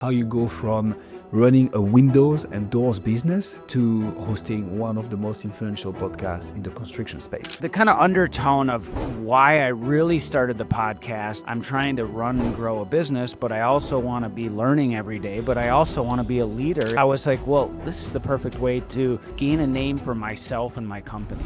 how you go from running a windows and doors business to hosting one of the most influential podcasts in the construction space. The kind of undertone of why I really started the podcast, I'm trying to run and grow a business, but I also want to be learning every day, but I also want to be a leader. I was like, well, this is the perfect way to gain a name for myself and my company.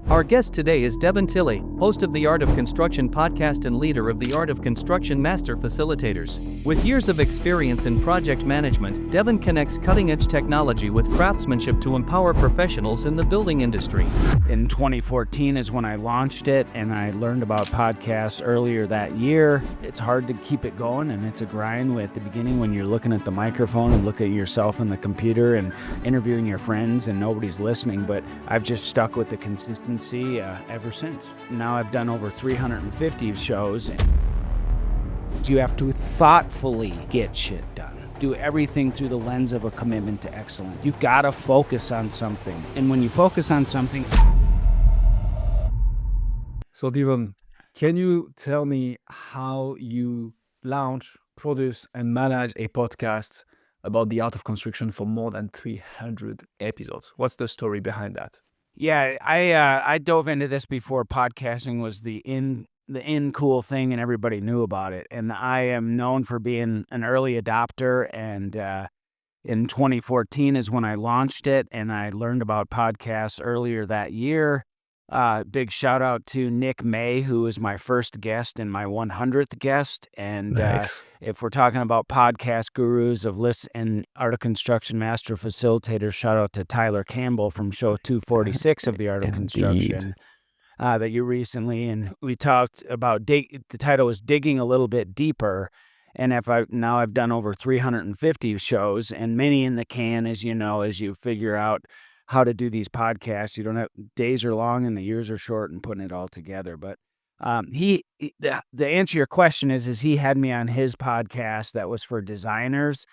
Our guest today is Devon Tilly, host of the Art of Construction podcast and leader of the Art of Construction Master Facilitators. With years of experience in project management, Devon connects cutting-edge technology with craftsmanship to empower professionals in the building industry. In 2014 is when I launched it, and I learned about podcasts earlier that year. It's hard to keep it going, and it's a grind at the beginning when you're looking at the microphone and look at yourself in the computer and interviewing your friends and nobody's listening, but I've just stuck with the consistency ever since. Now I've done over 350 shows. You have to thoughtfully get shit done. Do everything through the lens of a commitment to excellence. You gotta focus on something. And when you focus on something... So Devon, can you tell me how you launch, produce, and manage a podcast about the art of construction for more than 300 episodes? What's the story behind that? Yeah, I dove into this before podcasting was the in cool thing and everybody knew about it. And I am known for being an early adopter. And in 2014 is when I launched it, and I learned about podcasts earlier that year. Big shout out to Nick May, who was my first guest and my 100th guest. And Nice. if we're talking about podcast gurus of lists and Art of Construction Master Facilitators, shout out to Tyler Campbell from show 246 of the Art of Construction that you recently, and we talked about, the title was Digging a Little Bit Deeper. And I've done over 350 shows, and many in the can, as you know, as you figure out how to do these podcasts. You don't have, days are long and the years are short, and putting it all together. But the answer to your question is he had me on his podcast that was for designers,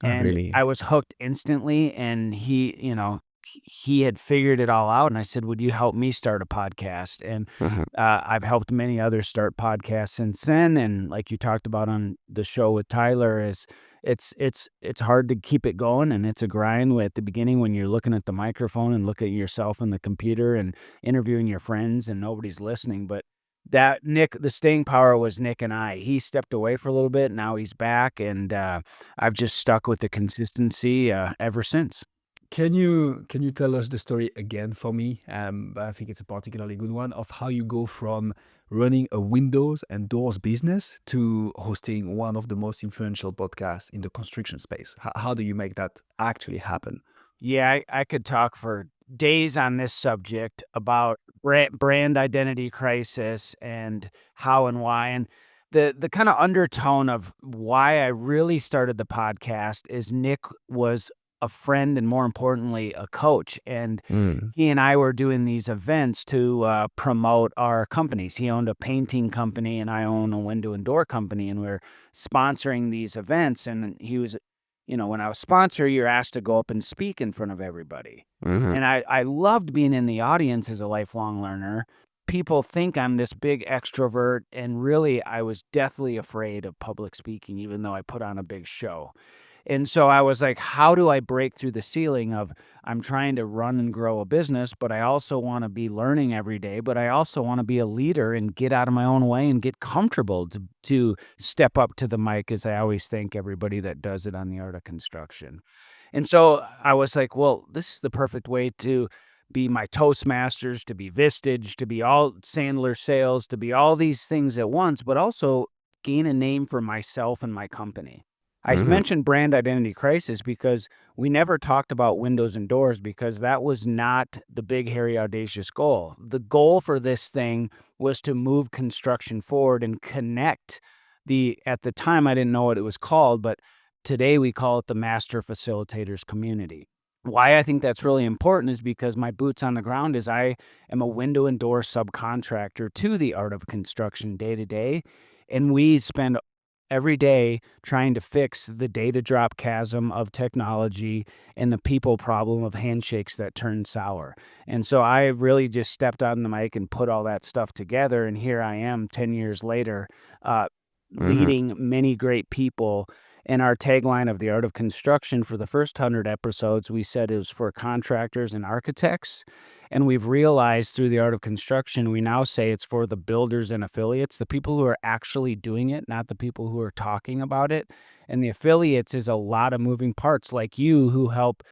and Really? I was hooked instantly. And he had figured it all out, and I said, would you help me start a podcast? And I've helped many others start podcasts since then. And like you talked about on the show with Tyler, it's hard to keep it going, and it's a grind at the beginning when you're looking at the microphone and look at yourself in the computer and interviewing your friends and nobody's listening. But the staying power was Nick and I. He stepped away for a little bit. Now he's back, and I've just stuck with the consistency ever since. Can you tell us the story again for me? I think it's a particularly good one, of how you go from running a windows and doors business to hosting one of the most influential podcasts in the construction space. How do you make that actually happen? Yeah, I could talk for days on this subject about brand identity crisis and how and why. And the kind of undertone of why I really started the podcast is Nick was a friend and, more importantly, a coach. And he and I were doing these events to promote our companies. He owned a painting company, and I own a window and door company, and we're sponsoring these events. And he was, when I was sponsor, you're asked to go up and speak in front of everybody. And I loved being in the audience as a lifelong learner. People think I'm this big extrovert, and really I was deathly afraid of public speaking, even though I put on a big show. And so I was like, how do I break through the ceiling of, I'm trying to run and grow a business, but I also want to be learning every day, but I also want to be a leader and get out of my own way and get comfortable to step up to the mic, as I always thank everybody that does it on the Art of Construction. And so I was like, well, this is the perfect way to be my Toastmasters, to be Vistage, to be all Sandler sales, to be all these things at once, but also gain a name for myself and my company. I mentioned brand identity crisis because we never talked about windows and doors, because that was not the big, hairy, audacious goal. The goal for this thing was to move construction forward and connect at the time, I didn't know what it was called, but today we call it the Master Facilitators community. Why I think that's really important is because my boots on the ground is I am a window and door subcontractor to the Art of Construction day to day, and we spend every day trying to fix the data drop chasm of technology and the people problem of handshakes that turn sour. And so I really just stepped on the mic and put all that stuff together. And here I am 10 years later, leading many great people. And our tagline of the Art of Construction for the first 100 episodes, we said it was for contractors and architects. And we've realized through the Art of Construction, we now say it's for the builders and affiliates, the people who are actually doing it, not the people who are talking about it. And the affiliates is a lot of moving parts, like you, who help,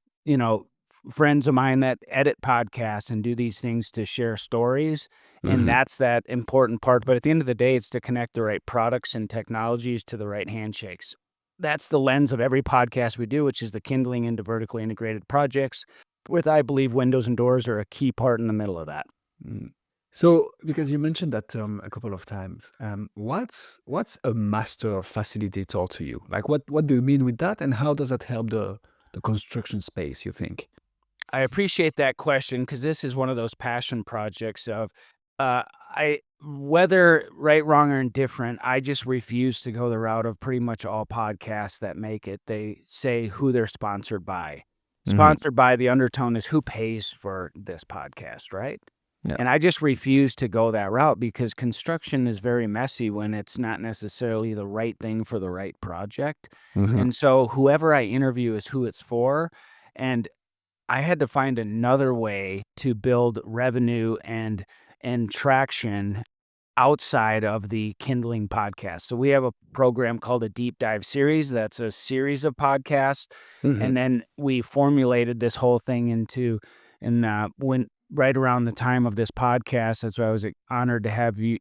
friends of mine that edit podcasts and do these things to share stories. And that's that important part. But at the end of the day, it's to connect the right products and technologies to the right handshakes. That's the lens of every podcast we do, which is the kindling into vertically integrated projects, with, I believe, windows and doors are a key part in the middle of that. So, because you mentioned that term a couple of times, what's a master facilitator to you? Like, what do you mean with that, and how does that help the construction space, you think? I appreciate that question because this is one of those passion projects of, whether right, wrong, or indifferent, I just refuse to go the route of pretty much all podcasts that make it. They say who they're sponsored by. Sponsored by, the undertone is who pays for this podcast, right? Yeah. And I just refuse to go that route because construction is very messy when it's not necessarily the right thing for the right project. And so whoever I interview is who it's for. And I had to find another way to build revenue and traction outside of the Kindling podcast. So we have a program called a Deep Dive Series. That's a series of podcasts. And then we formulated this whole thing into, and when right around the time of this podcast, that's why I was honored to have you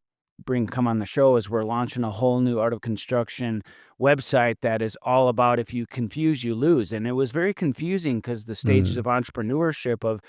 come on the show, is we're launching a whole new Art of Construction website that is all about if you confuse, you lose. And it was very confusing because the stages of entrepreneurship of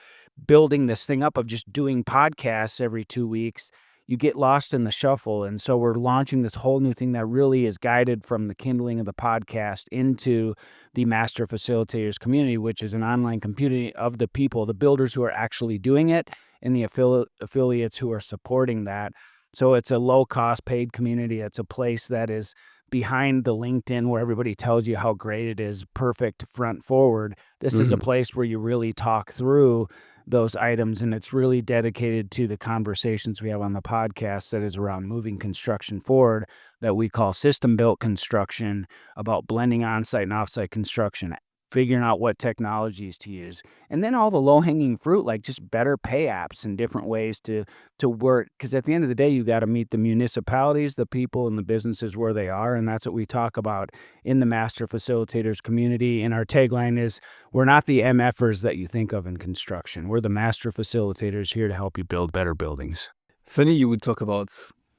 building this thing up, of just doing podcasts every 2 weeks, you get lost in the shuffle. And so we're launching this whole new thing that really is guided from the kindling of the podcast into the Master Facilitators community, which is an online community of the people, the builders who are actually doing it, and the affiliates who are supporting that. So it's a low-cost paid community. It's a place that is behind the LinkedIn where everybody tells you how great it is, perfect front forward. This is a place where you really talk through those items, and it's really dedicated to the conversations we have on the podcast that is around moving construction forward, that we call system-built construction, about blending on-site and off-site construction, figuring out what technologies to use, and then all the low-hanging fruit, like just better pay apps and different ways to work. Because at the end of the day, you got to meet the municipalities, the people, and the businesses where they are, and that's what we talk about in the Master Facilitators community. And our tagline is, we're not the MFers that you think of in construction. We're the Master Facilitators here to help you build better buildings. Funny you would talk about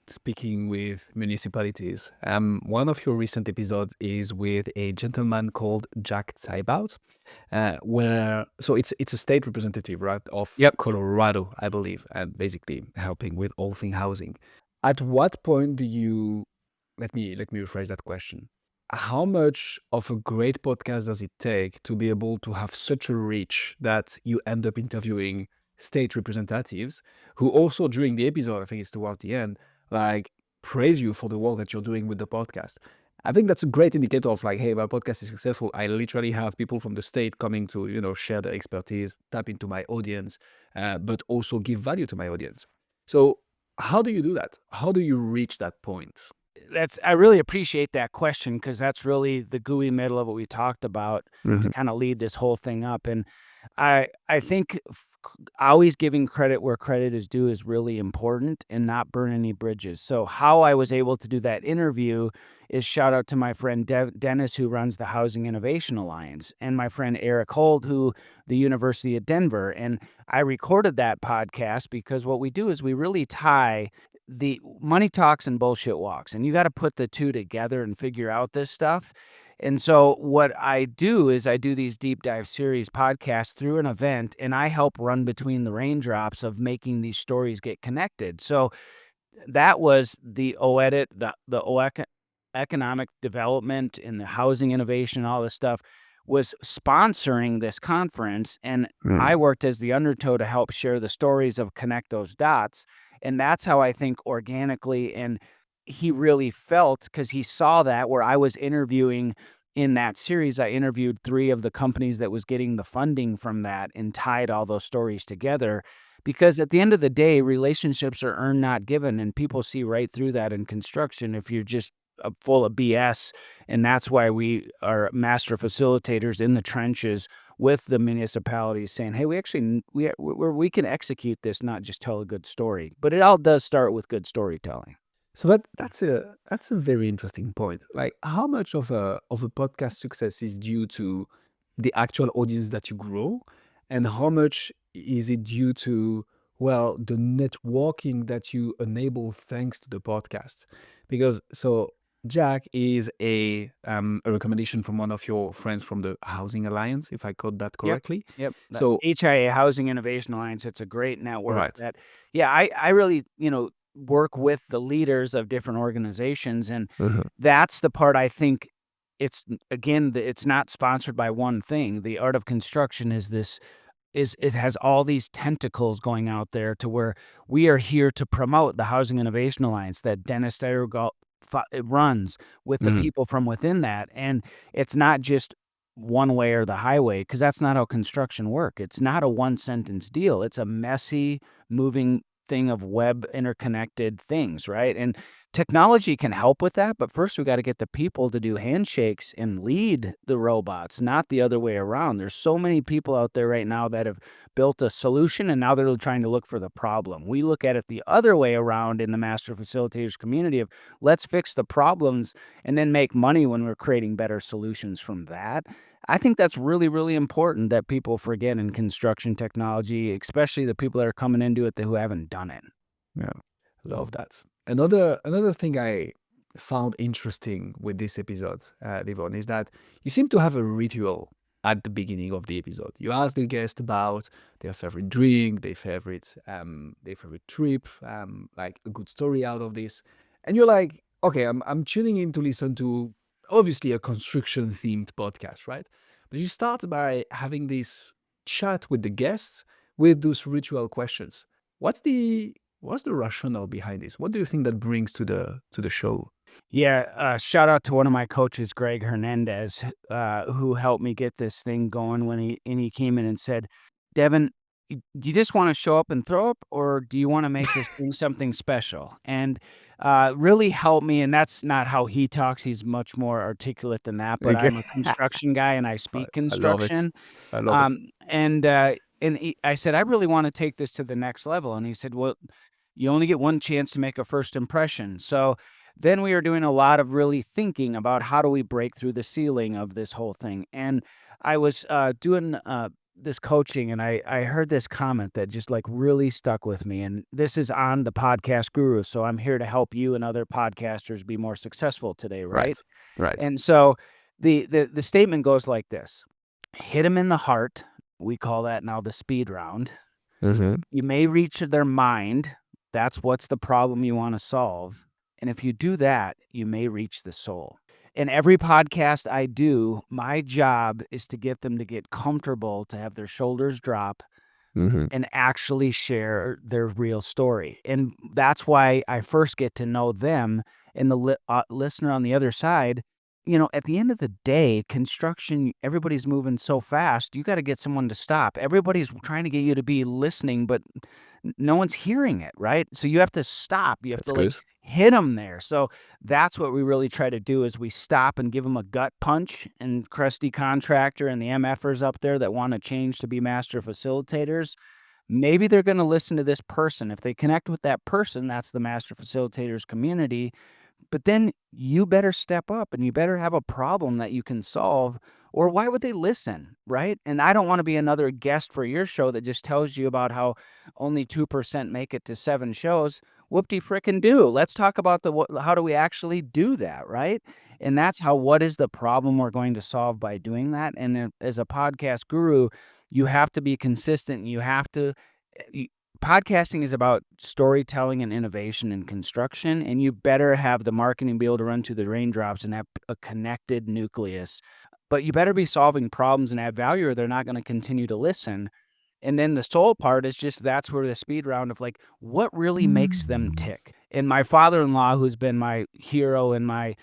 speaking with municipalities. One of your recent episodes is with a gentleman called Jack Taibout, so it's a state representative, right, of Colorado, I believe, and basically helping with all thing housing. At what point do you, let me rephrase that question. How much of a great podcast does it take to be able to have such a reach that you end up interviewing state representatives who also, during the episode, I think it's towards the end, like, praise you for the work that you're doing with the podcast? I think that's a great indicator of like, hey, my podcast is successful. I literally have people from the state coming to, share their expertise, tap into my audience, but also give value to my audience. So how do you do that? How do you reach that point? I really appreciate that question, because that's really the gooey middle of what we talked about to kind of lead this whole thing up. And I think always giving credit where credit is due is really important, and not burn any bridges. So how I was able to do that interview is shout out to my friend Dennis, who runs the Housing Innovation Alliance, and my friend Eric Holt, who the University of Denver. And I recorded that podcast because what we do is we really tie the money talks and bullshit walks, and you got to put the two together and figure out this stuff. And so what I do is I do these deep dive series podcasts through an event, and I help run between the raindrops of making these stories get connected. So that was the OEDIT, the economic development and the housing innovation, all this stuff was sponsoring this conference. And I worked as the undertow to help share the stories of connect those dots. And that's how I think organically, and he really felt, because he saw that where I was interviewing in that series, I interviewed 3 of the companies that was getting the funding from that and tied all those stories together. Because at the end of the day, relationships are earned, not given, and people see right through that in construction. If you're just full of BS, and that's why we are master facilitators in the trenches with the municipalities, saying, "Hey, we actually we can execute this, not just tell a good story." But it all does start with good storytelling. So that's a very interesting point. Like, how much of a podcast success is due to the actual audience that you grow, and how much is it due to, well, the networking that you enable thanks to the podcast? Because so Jack is a recommendation from one of your friends from the Housing Alliance, if I caught that Yep. correctly. Yep. The So HIA, Housing Innovation Alliance, it's a great network right. that, yeah, I really, work with the leaders of different organizations. And Mhm. that's the part I think again, it's not sponsored by one thing. The art of construction it has all these tentacles going out there to where we are here to promote the Housing Innovation Alliance that Dennis Steiergalt it runs with the Mhm. people from within that. And it's not just one way or the highway, because that's not how construction work. It's not a one sentence deal. It's a messy, moving thing of web interconnected things, right? And technology can help with that, but first we got to get the people to do handshakes and lead the robots, not the other way around. There's so many people out there right now that have built a solution and now they're trying to look for the problem. We look at it the other way around in the master facilitators community of let's fix the problems and then make money when we're creating better solutions from that. I think that's really, really important that people forget in construction technology, especially the people that are coming into it who haven't done it. Yeah, love that. Another thing I found interesting with this episode, Devon, is that you seem to have a ritual at the beginning of the episode. You ask the guest about their favorite drink, their favorite trip, like a good story out of this, and you're like, okay, I'm tuning in to listen to obviously a construction themed podcast, right? But you start by having this chat with the guests with those ritual questions. What's the rationale behind this? What do you think that brings to the show? Yeah, shout out to one of my coaches, Greg Hernandez, who helped me get this thing going when he came in and said, "Devin, do you just want to show up and throw up, or do you want to make this thing something special?" And really helped me. And that's not how he talks. He's much more articulate than that. But Okay. I'm a construction guy and I I, speak I love it. construction. I love it. And I said, I really want to take this to the next level. And he said, well, you only get one chance to make a first impression. So then we were doing a lot of really thinking about how do we break through the ceiling of this whole thing. And I was doing this coaching, and I heard this comment that just like really stuck with me. And this is on the podcast guru. So I'm here to help you and other podcasters be more successful today, right? Right. Right. And so the statement goes like this: hit them in the heart. We call that now the speed round. Mm-hmm. You may reach their mind. That's what's the problem you want to solve. And if you do that, you may reach the soul. In every podcast I do, my job is to get them to get comfortable, to have their shoulders drop Mm-hmm. and actually share their real story. And that's why I first get to know them and the listener on the other side. At the end of the day, construction, everybody's moving so fast, you got to get someone to stop. Everybody's trying to get you to be listening, but no one's hearing it, right? So you have to stop. You have That's to good. hit them there. So that's what we really try to do is we stop and give them a gut punch. And crusty contractor and the MFers up there that want to change to be master facilitators, maybe they're going to listen to this person. If they connect with that person, that's the master facilitators community. But then you better step up and you better have a problem that you can solve, or why would they listen, right? And I don't want to be another guest for your show that just tells you about how only 2% make it to 7 shows. Whoop-de frickin' do. Let's talk about how do we actually do that, right? And that's what is the problem we're going to solve by doing that? And as a podcast guru, you have to be consistent. You have to podcasting is about storytelling and innovation and construction, and you better have the marketing be able to run through the raindrops and have a connected nucleus. But you better be solving problems and add value, or they're not going to continue to listen. And then the soul part is just that's where the speed round of like, what really makes them tick? And my father-in-law, who's been my hero and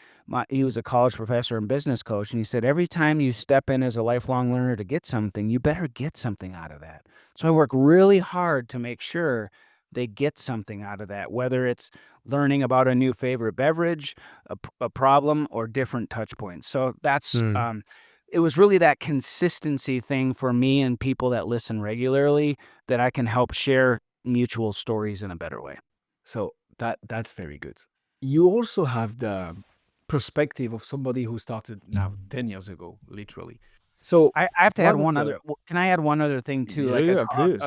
he was a college professor and business coach, and he said, every time you step in as a lifelong learner to get something, you better get something out of that. So I work really hard to make sure they get something out of that, whether it's learning about a new favorite beverage, a problem, or different touch points. So that's it was really that consistency thing for me and people that listen regularly that I can help share mutual stories in a better way. So that's very good. You also have the perspective of somebody who started now 10 years ago, literally. So I have to add one of one the other. Can I add one other thing too? Like please.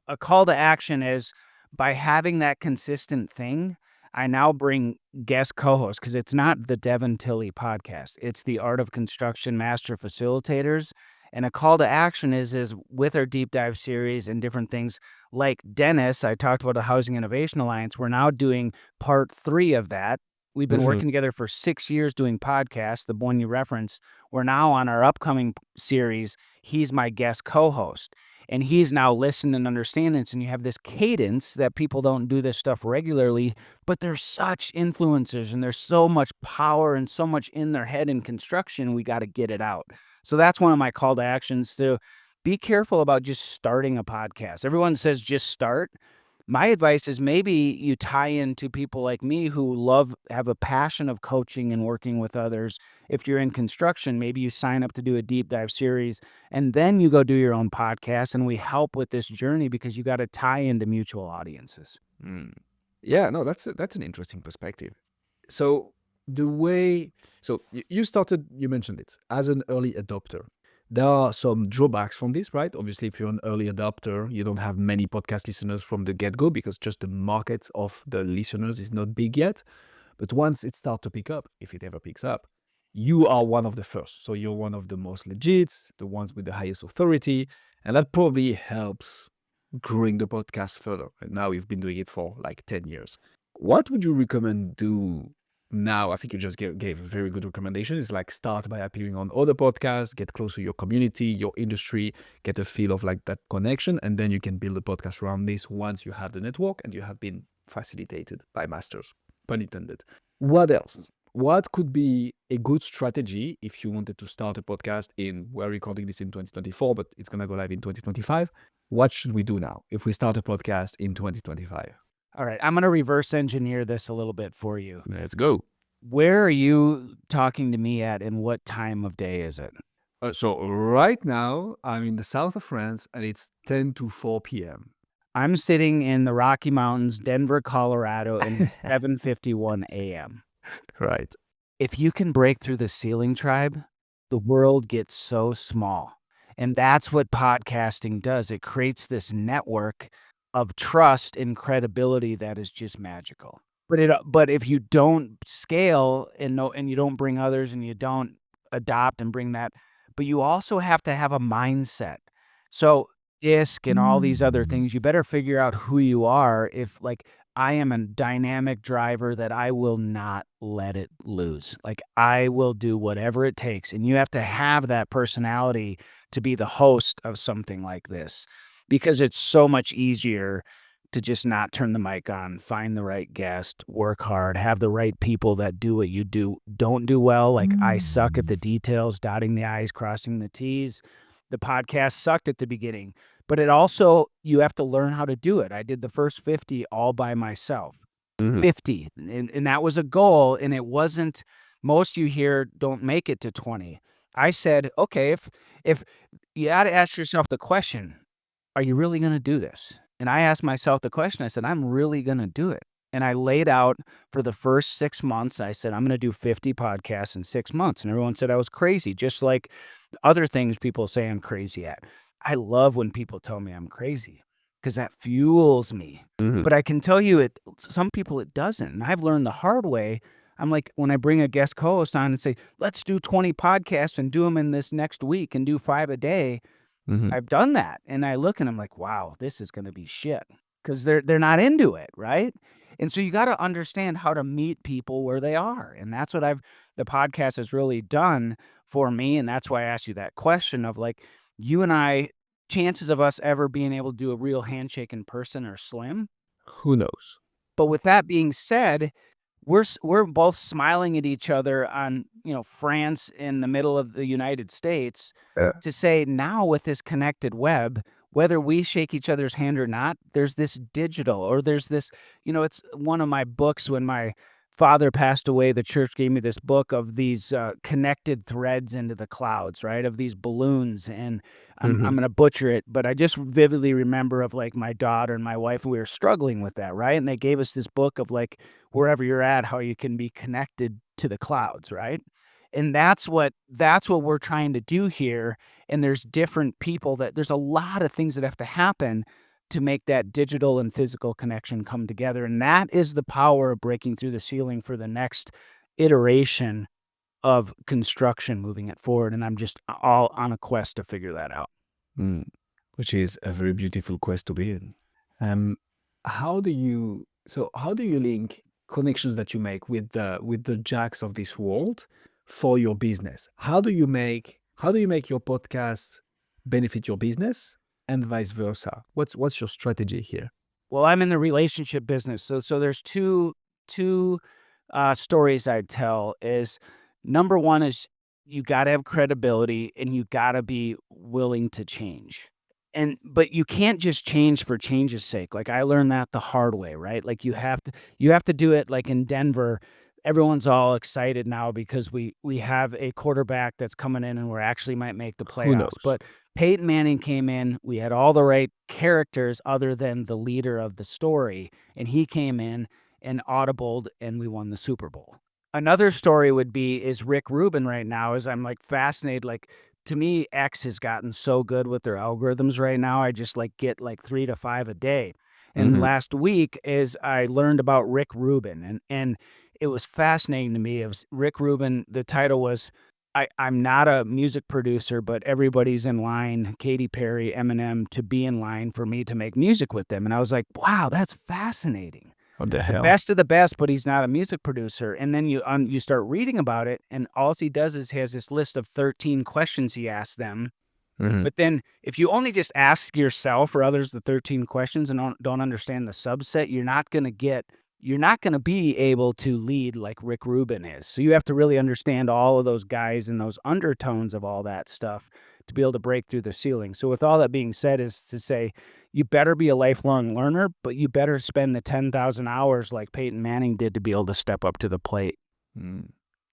a call to action is by having that consistent thing. I now bring guest co-hosts because it's not the Devon Tilly podcast. It's the Art of Construction Master Facilitators. And a call to action is with our deep dive series and different things like Dennis. I talked about the Housing Innovation Alliance. We're now doing part 3 of that. We've been working together for 6 years doing podcasts, the one you referenced. We're now on our upcoming series. He's my guest co-host, and he's now listening and understanding. And you have this cadence that people don't do this stuff regularly, but they're such influencers and there's so much power and so much in their head in construction. We got to get it out. So that's one of my call to actions to be careful about just starting a podcast. Everyone says just start. My advice is maybe you tie into people like me who have a passion of coaching and working with others. If you're in construction, maybe you sign up to do a deep dive series and then you go do your own podcast, and we help with this journey because you got to tie into mutual audiences. Yeah, no, that's an interesting perspective. So you started, you mentioned it, as an early adopter. There are some drawbacks from this, right? Obviously, if you're an early adopter, you don't have many podcast listeners from the get-go because just the market of the listeners is not big yet. But once it starts to pick up, if it ever picks up, you are one of the first. So you're one of the most legit, the ones with the highest authority, and that probably helps growing the podcast further. And now you've been doing it for like 10 years. What would you recommend do now? I think you just gave a very good recommendation. It's like start by appearing on other podcasts, get close to your community, your industry, get a feel of like that connection, and then you can build a podcast around this once you have the network and you have been facilitated by masters, pun intended. What else? What could be a good strategy if you wanted to start a podcast we're recording this in 2024, but it's going to go live in 2025. What should we do now if we start a podcast in 2025? All right, I'm going to reverse engineer this a little bit for you. Let's go. Where are you talking to me at, and what time of day is it? So right now, I'm in the south of France, and it's 10 to 4 p.m. I'm sitting in the Rocky Mountains, Denver, Colorado, and 7:51 a.m. Right. If you can break through the ceiling tribe, the world gets so small. And that's what podcasting does. It creates this network of trust and credibility that is just magical. But if you don't scale and you don't bring others and you don't adopt and bring that, but you also have to have a mindset. So DISC and all these other things, you better figure out who you are. If like I am a dynamic driver that I will not let it lose. Like I will do whatever it takes. And you have to have that personality to be the host of something like this, because it's so much easier to just not turn the mic on, find the right guest, work hard, have the right people that do what you don't do well. Like I suck at the details, dotting the I's, crossing the T's. The podcast sucked at the beginning, but it also, you have to learn how to do it. I did the first 50 all by myself. 50. And that was a goal. And it wasn't, most you hear don't make it to 20. I said, okay, if you got to ask yourself the question, are you really going to do this? And I asked myself the question, I said, I'm really going to do it. And I laid out for the first 6 months, I said, I'm going to do 50 podcasts in 6 months. And everyone said I was crazy, just like other things people say I'm crazy at. I love when people tell me I'm crazy because that fuels me. But I can tell you, some people it doesn't. And I've learned the hard way. I'm like, when I bring a guest co-host on and say, let's do 20 podcasts and do them in this next week and do 5 a day. I've done that. And I look and I'm like, wow, this is going to be shit, because they're not into it, right? And so you got to understand how to meet people where they are. And that's what the podcast has really done for me. And that's why I asked you that question of like, you and I, chances of us ever being able to do a real handshake in person are slim. Who knows? But with that being said, we're both smiling at each other on, France in the middle of the United States to say now with this connected web, whether we shake each other's hand or not, there's this digital, or there's this, it's one of my books. When my father passed away, the church gave me this book of these connected threads into the clouds, right? Of these balloons. And I'm going to butcher it, but I just vividly remember of like my daughter and my wife, and we were struggling with that, right? And they gave us this book of like, wherever you're at, how you can be connected to the clouds, right? And that's what we're trying to do here. And there's different people there's a lot of things that have to happen to make that digital and physical connection come together. And that is the power of breaking through the ceiling for the next iteration of construction, moving it forward. And I'm just all on a quest to figure that out. Which is a very beautiful quest to be in. How do you link connections that you make with the Jacks of this world for your business? How do you make your podcast benefit your business and vice versa? What's your strategy here? Well, I'm in the relationship business, so there's two stories I'd tell. Is number one is you got to have credibility and you got to be willing to change. But you can't just change for change's sake. Like I learned that the hard way, right? Like you have to do it. Like in Denver, everyone's all excited now because we have a quarterback that's coming in and we're actually might make the Who playoffs. knows? But Peyton Manning came in. We had all the right characters other than the leader of the story, and he came in and audibled, and we won the Super Bowl. Another story is Rick Rubin right now. Is I'm like fascinated. Like to me, X has gotten so good with their algorithms right now. I just like get like 3 to 5 a day. And last week is I learned about Rick Rubin, and it was fascinating to me. It was Rick Rubin. The title was, I'm not a music producer, but everybody's in line, Katy Perry, Eminem, to be in line for me to make music with them. And I was like, wow, that's fascinating. What the The hell? best of the best, but he's not a music producer. And then you start reading about it, and all he does is he has this list of 13 questions he asks them. But then if you only just ask yourself or others the 13 questions and don't understand the subset, you're not going to be able to lead like Rick Rubin is. So you have to really understand all of those guys and those undertones of all that stuff to be able to break through the ceiling. So with all that being said, is to say you better be a lifelong learner, but you better spend the 10,000 hours like Peyton Manning did to be able to step up to the plate.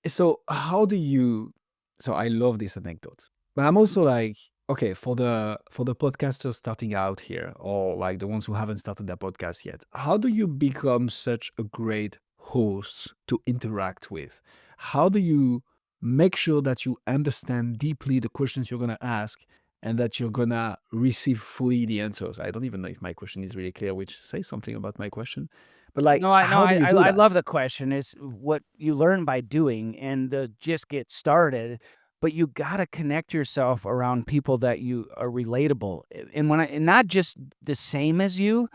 So I love this anecdote, but I'm also like, okay, for the podcasters starting out here, or like the ones who haven't started their podcast yet, how do you become such a great host to interact with? How do you make sure that you understand deeply the questions you're gonna ask and that you're gonna receive fully the answers? I don't even know if my question is really clear, which says something about my question. But like, how do you do I that? love the question. Is what you learn by doing, and just get started. But you got to connect yourself around people that you are relatable, and not just the same as you,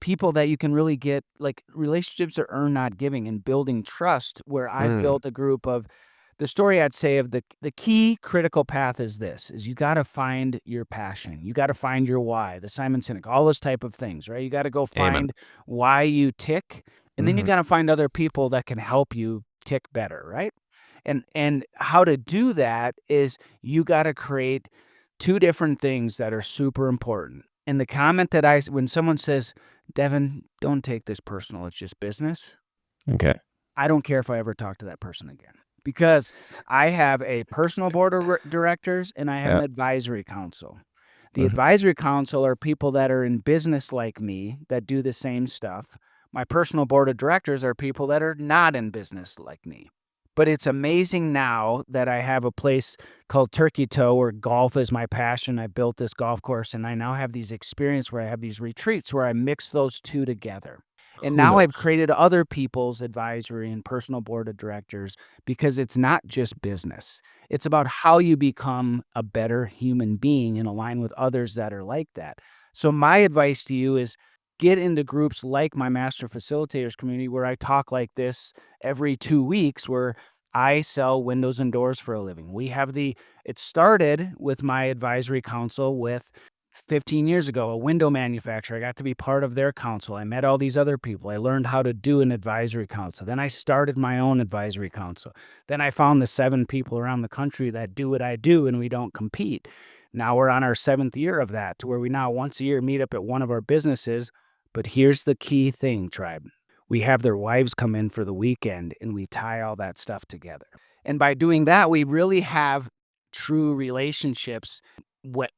people that you can really get, like relationships are earn not giving, and building trust. Where I've built a group of, the story I'd say of the key critical path is this: is you got to find your passion, you got to find your why, the Simon Sinek, all those type of things, right? You got to go Amen. find why you tick, and then you got to find other people that can help you tick better, right? And how to do that is you got to create two different things that are super important. And the comment that when someone says, Devon, don't take this personal, it's just business, Okay. I don't care if I ever talk to that person again. Because I have a personal board of directors and I have an advisory council. The advisory council are people that are in business like me that do the same stuff. My personal board of directors are people that are not in business like me. But it's amazing now that I have a place called Turkey Toe where golf is my passion. I built this golf course, and I now have these experiences where I have these retreats where I mix those two together. And Who now I've knows? created other people's advisory and personal board of directors, because it's not just business. It's about how you become a better human being and align with others that are like that. So my advice to you is get into groups like my Master Facilitators community, where I talk like this every 2 weeks, where I sell windows and doors for a living. It started with my advisory council with 15 years ago, a window manufacturer. I got to be part of their council. I met all these other people. I learned how to do an advisory council. Then I started my own advisory council. Then I found the 7 people around the country that do what I do and we don't compete. Now we're on our 7th year of that, to where we now once a year meet up at one of our businesses. But here's the key thing, tribe. We have their wives come in for the weekend and we tie all that stuff together. And by doing that, we really have true relationships,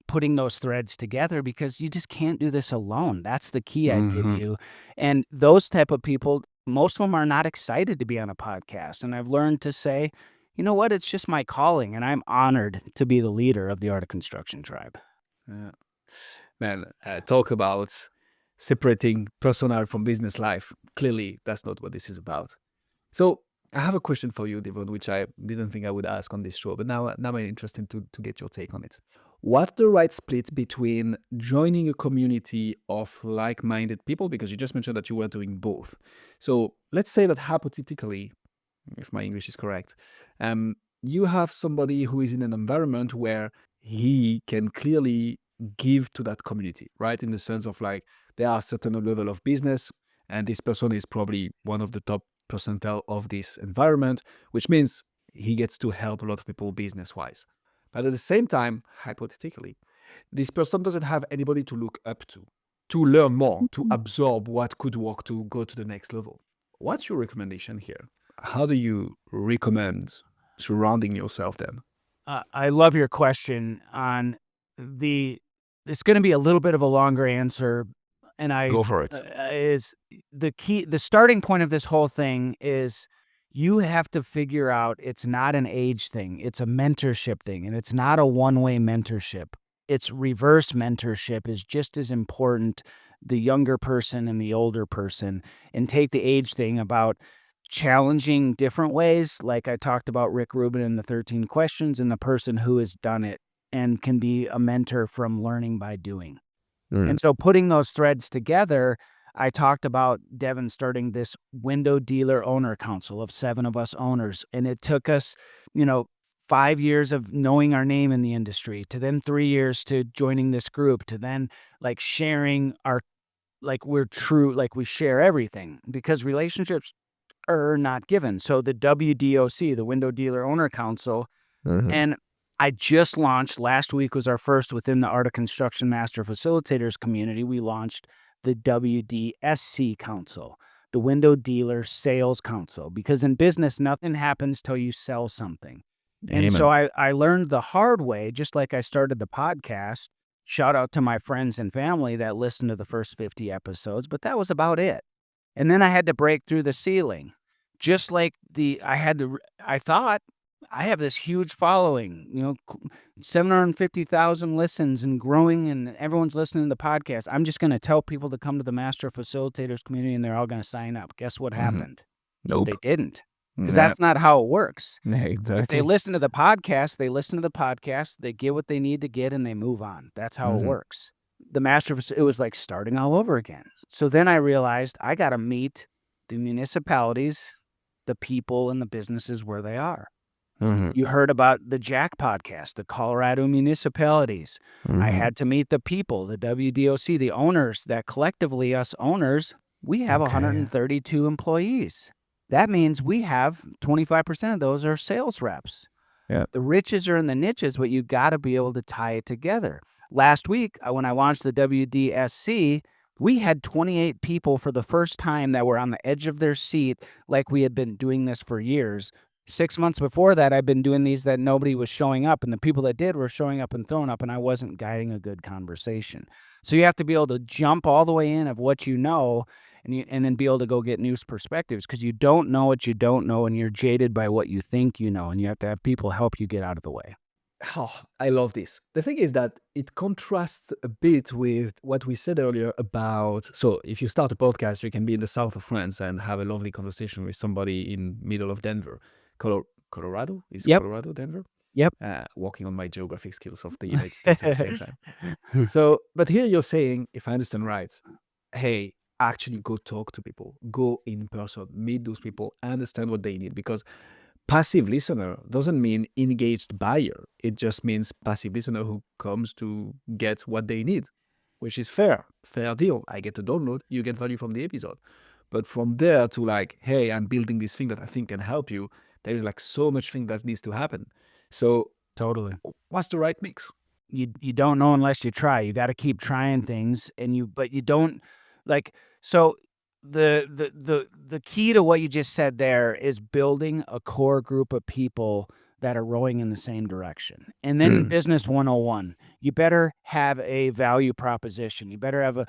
putting those threads together, because you just can't do this alone. That's the key I'd give you. And those type of people, most of them are not excited to be on a podcast. And I've learned to say, you know what, it's just my calling, and I'm honored to be the leader of the Art of Construction Tribe. Yeah. Man, talk about separating personal from business life. Clearly, that's not what this is about. So I have a question for you, Devon, which I didn't think I would ask on this show, but now I'm interested to get your take on it. What's the right split between joining a community of like-minded people? Because you just mentioned that you were doing both. So let's say that hypothetically, if my English is correct, you have somebody who is in an environment where he can clearly give to that community, right? In the sense of like, there are a certain level of business, and this person is probably one of the top percentile of this environment, which means he gets to help a lot of people business-wise. But at the same time, hypothetically, this person doesn't have anybody to look up to learn more, to absorb what could work to go to the next level. What's your recommendation here? How do you recommend surrounding yourself then? I love your question on it's going to be a little bit of a longer answer, and Go for it. is the key. The starting point of this whole thing is you have to figure out it's not an age thing. It's a mentorship thing, and it's not a one-way mentorship. It's reverse mentorship is just as important, the younger person and the older person, and take the age thing about challenging different ways, like I talked about Rick Rubin in the 13 questions, and the person who has done it and can be a mentor from learning by doing. And so putting those threads together, I talked about Devon starting this window dealer owner council of 7 of us owners. And it took us, 5 years of knowing our name in the industry, to then 3 years to joining this group, to then like sharing we're true, like we share everything, because relationships are not given. So the WDOC, the Window Dealer Owner Council, and I just launched, last week was our first within the Art of Construction Master Facilitators community, we launched the WDSC Council, the Window Dealer Sales Council, because in business, nothing happens till you sell something. Amen. And so I learned the hard way, just like I started the podcast. Shout out to my friends and family that listened to the first 50 episodes, but that was about it. And then I had to break through the ceiling. Just like I thought I have this huge following, 750,000 listens and growing, and everyone's listening to the podcast. I'm just going to tell people to come to the Master Facilitators community and they're all going to sign up. Guess what happened? Nope. They didn't, because that's not how it works. Yeah, exactly. If they listen to the podcast, they get what they need to get, and they move on. That's how it works. The Master, it was like starting all over again. So then I realized I got to meet the municipalities, the people, and the businesses where they are. You heard about the Jack podcast, the Colorado municipalities. I had to meet the people, the WDOC, the owners, that collectively, us owners, we have 132 employees. That means we have 25% of those are sales reps. Yeah. The riches are in the niches, but you got to be able to tie it together. Last week, when I launched the WDSC, we had 28 people for the first time that were on the edge of their seat, like we had been doing this for years. 6 months before that, I'd been doing these that nobody was showing up, and the people that did were showing up and throwing up, and I wasn't guiding a good conversation. So you have to be able to jump all the way in of what you know, and then be able to go get new perspectives, because you don't know what you don't know, and you're jaded by what you think you know, and you have to have people help you get out of the way. Oh, I love this. The thing is that it contrasts a bit with what we said earlier about, so if you start a podcast, you can be in the south of France and have a lovely conversation with somebody in middle of Denver. Colorado? Is Yep. Colorado Denver? Yep. Working on my geographic skills of the United States at the same time. So, but here you're saying, if I understand right, hey, actually go talk to people, go in person, meet those people, understand what they need. Because passive listener doesn't mean engaged buyer. It just means passive listener who comes to get what they need, which is fair deal. I get a download, you get value from the episode. But from there to like, hey, I'm building this thing that I think can help you, there is like so much thing that needs to happen. So Totally. what's the right mix? You don't know unless you try. You got to keep trying things, but you don't like. So the key to what you just said there is building a core group of people that are rowing in the same direction. And then business 101, you better have a value proposition. You better have a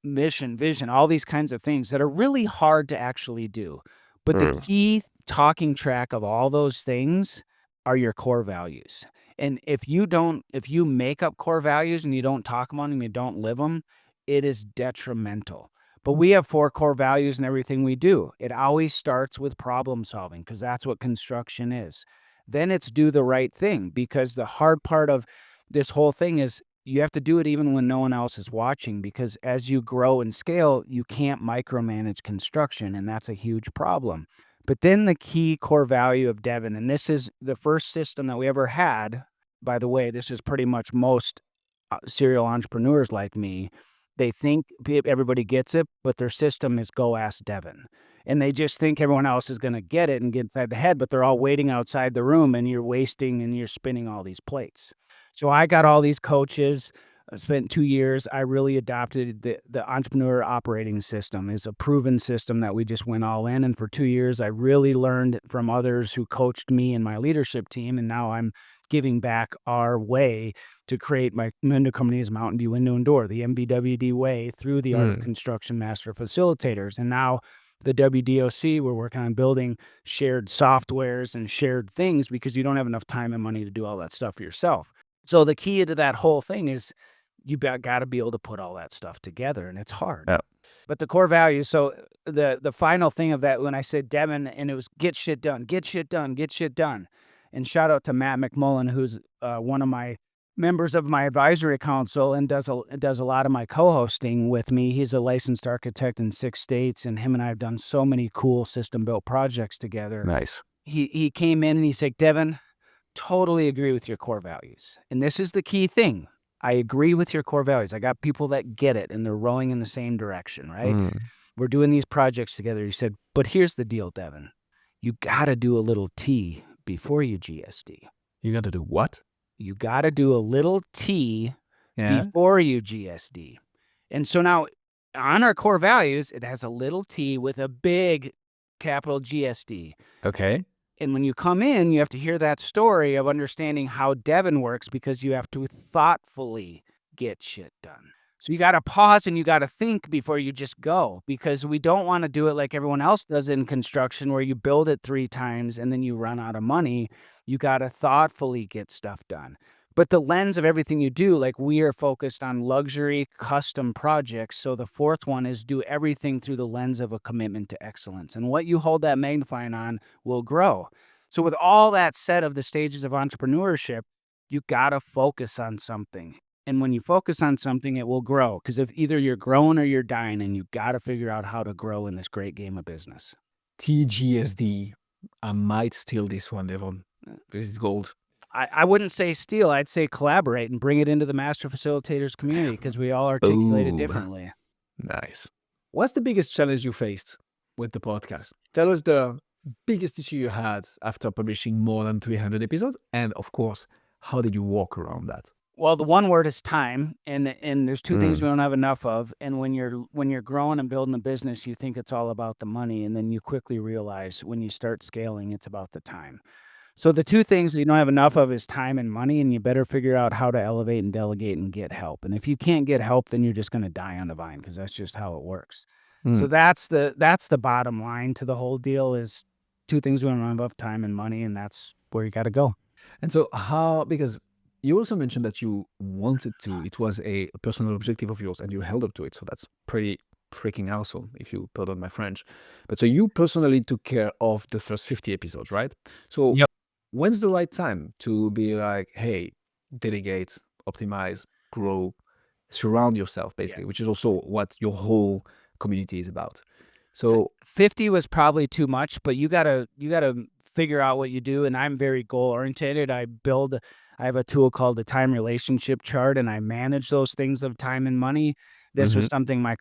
mission, vision, all these kinds of things that are really hard to actually do. But the key talking track of all those things are your core values. And if you make up core values and you don't talk about them, you don't live them, it is detrimental. But we have 4 core values in everything we do. It always starts with problem solving because that's what construction is. Then it's do the right thing, because the hard part of this whole thing is you have to do it even when no one else is watching, because as you grow and scale, you can't micromanage construction, and that's a huge problem. But then the key core value of Devon, and this is the first system that we ever had, by the way, this is pretty much most serial entrepreneurs like me. They think everybody gets it, but their system is go ask Devon. And they just think everyone else is going to get it and get inside the head, but they're all waiting outside the room, and you're wasting and you're spinning all these plates. So I got all these coaches. I spent 2 years. I really adopted the entrepreneur operating system. It's a proven system that we just went all in. And for 2 years, I really learned from others who coached me and my leadership team. And now I'm giving back our way to create my window company is Mountain View Window and Door, the MBWD way, through the Art of Construction Master Facilitators. And now the WDOC, we're working on building shared softwares and shared things because you don't have enough time and money to do all that stuff for yourself. So the key to that whole thing is you got to be able to put all that stuff together, and it's hard. Yeah. But the core values, so the final thing of that, when I said Devon, and it was get shit done, get shit done, get shit done. And shout out to Matt McMullen, who's one of my members of my advisory council and does a lot of my co-hosting with me. He's a licensed architect in 6 states, and him and I have done so many cool system-built projects together. Nice. He came in and he said, Devon, totally agree with your core values. And this is the key thing. I agree with your core values. I got people that get it, and they're rowing in the same direction, right? We're doing these projects together. He said, but here's the deal, Devon. You got to do a little T before you GSD. You got to do what? You got to do a little T Yeah. before you GSD. And so now on our core values, it has a little T with a big capital GSD. Okay. And when you come in, you have to hear that story of understanding how Devon works, because you have to thoughtfully get shit done. So you got to pause and you got to think before you just go, because we don't want to do it like everyone else does in construction, where you build it 3 times and then you run out of money. You got to thoughtfully get stuff done. But the lens of everything you do, like we are focused on luxury custom projects. So the 4th one is do everything through the lens of a commitment to excellence. And what you hold that magnifying on will grow. So with all that said of the stages of entrepreneurship, you got to focus on something. And when you focus on something, it will grow. Because if either you're growing or you're dying, and you got to figure out how to grow in this great game of business. TGSD. I might steal this one, Devon. This is gold. I wouldn't say steal. I'd say collaborate and bring it into the Master Facilitators community, because we all articulate it differently. Nice. What's the biggest challenge you faced with the podcast? Tell us the biggest issue you had after publishing more than 300 episodes. And of course, how did you walk around that? Well, the one word is time, and there's 2 things we don't have enough of. And when you're growing and building a business, you think it's all about the money, and then you quickly realize when you start scaling, it's about the time. So the 2 things that you don't have enough of is time and money, and you better figure out how to elevate and delegate and get help. And if you can't get help, then you're just going to die on the vine, because that's just how it works. So that's the bottom line to the whole deal, is 2 things we don't have enough: time and money, and that's where you got to go. And so how, because you also mentioned that you wanted to, it was a personal objective of yours and you held up to it. So that's pretty freaking awesome, if you pardon my French. But so you personally took care of the first 50 episodes, right? So Yep. when's the right time to be like, hey, delegate, optimize, grow, surround yourself, basically, which is also what your whole community is about. So 50 was probably too much, but you gotta figure out what you do. And I'm very goal oriented. I have a tool called the time relationship chart, and I manage those things of time and money. This was Mhm. something my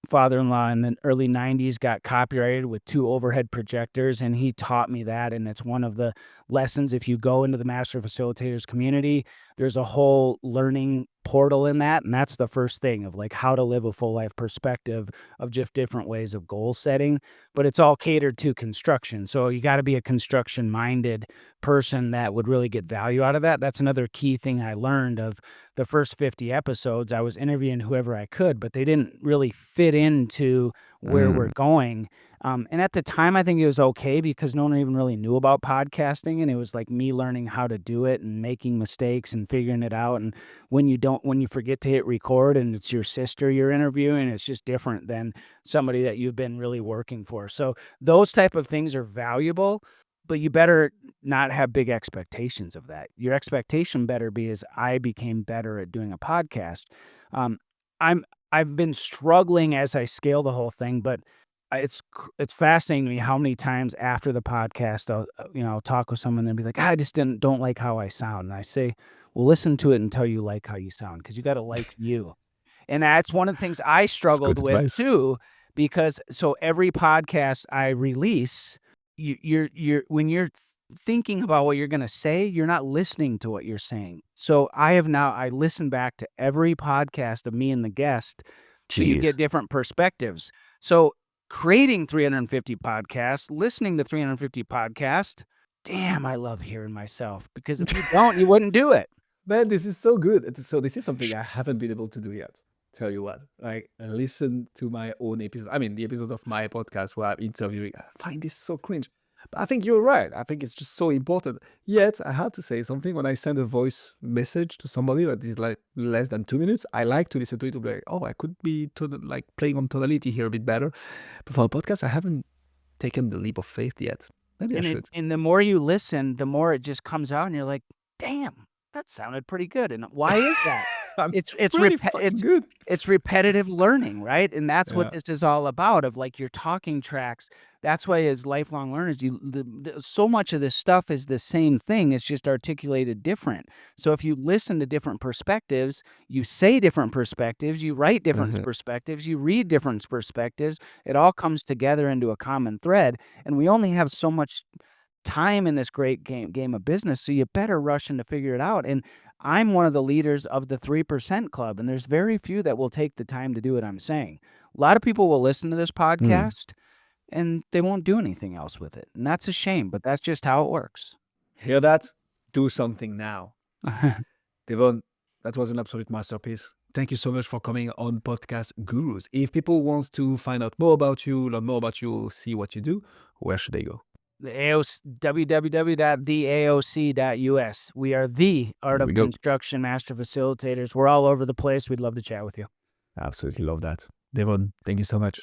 father-in-law in the early 90s got copyrighted with 2 overhead projectors, and he taught me that, and it's one of the lessons. If you go into the Master Facilitators community, there's a whole learning portal in that, and that's the first thing of, like, how to live a full life perspective of just different ways of goal setting, but it's all catered to construction, so you gotta be a construction-minded person that would really get value out of that. That's another key thing I learned of the first 50 episodes. I was interviewing whoever I could, but they didn't really fit into where we're Mm. going. And at the time, I think it was okay because no one even really knew about podcasting, and it was like me learning how to do it and making mistakes and figuring it out. And when you forget to hit record and it's your sister you're interviewing, it's just different than somebody that you've been really working for. So those type of things are valuable, but you better not have big expectations of that. Your expectation better be is I became better at doing a podcast. Um, I've been struggling as I scale the whole thing, but it's fascinating to me how many times after the podcast I'll talk with someone and be like, I just don't like how I sound, and I say, well, listen to it until you like how you sound because you got to like you. And that's one of the things I It's good struggled with advice. too, because so every podcast I release, you're when you're thinking about what you're gonna say, you're not listening to what you're saying. So I listen back to every podcast of me and the guest, so you get Jeez. different perspectives. So creating 350 podcasts, listening to 350 podcasts, damn, I love hearing myself because if you don't, you wouldn't do it. Man, this is so good. So this is something I haven't been able to do yet. Tell you what, like listen to my own episode. I mean, the episode of my podcast where I'm interviewing. I find this so cringe. But I think you're right. I think it's just so important. Yet I have to say something when I send a voice message to somebody that is like less than 2 minutes. I like to listen to it to be like, oh, I could be like playing on tonality here a bit better. But for a podcast, I haven't taken the leap of faith yet. Maybe I should. And the more you listen, the more it just comes out, and you're like, "Damn, that sounded pretty good." And why is that? I'm It's pretty repe fucking good. it's repetitive learning, right? And that's what Yeah. this is all about, of, like, your talking tracks. That's why as lifelong learners, so much of this stuff is the same thing, it's just articulated different. So if you listen to different perspectives, you say different perspectives, you write different Mhm. perspectives, you read different perspectives, it all comes together into a common thread, and we only have so much time in this great game of business, so you better rush in to figure it out. And I'm one of the leaders of the 3% club, and there's very few that will take the time to do what I'm saying. A lot of people will listen to this Mm. podcast and they won't do anything else with it. And that's a shame, but that's just how it works. Hear that? Do something now. Devon, that was an absolute masterpiece. Thank you so much for coming on Podcast Gurus. If people want to find out more about you, learn more about you, see what you do, where should they go? The AOC, www.theaoc.us. We are the Art There we of go. Construction Master Facilitators. We're all over the place. We'd love to chat with you. Absolutely love that. Devon, thank you so much.